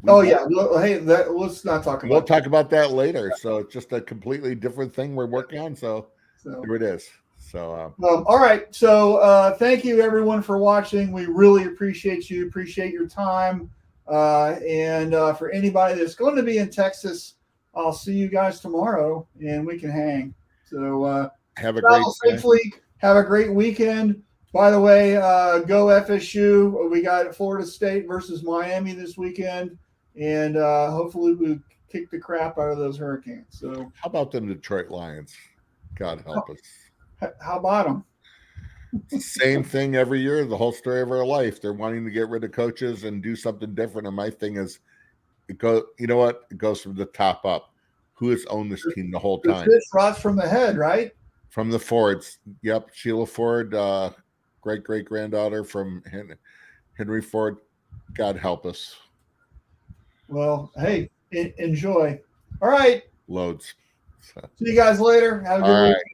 Yeah. Well, hey, let's not talk about. We'll talk about that later. So it's just a completely different thing we're working on. So here it is. So all right. So thank you everyone for watching. We really appreciate you. Appreciate your time. And for anybody that's going to be in Texas, I'll see you guys tomorrow, and we can hang. So have a great safely. Have a great weekend. By the way, go FSU. We got Florida State versus Miami this weekend, and hopefully we kick the crap out of those Hurricanes. So, how about them Detroit Lions? God help us. How about them? Same thing every year. The whole story of our life. They're wanting to get rid of coaches and do something different. And my thing is, you know what? It goes from the top up. Who has owned this team the whole time? The fish rots from the head, right? From the Fords. Yep. Sheila Ford, great-great-granddaughter from Henry Ford. God help us. Well, hey, enjoy. All right. Loads. See you guys later. Have a good week.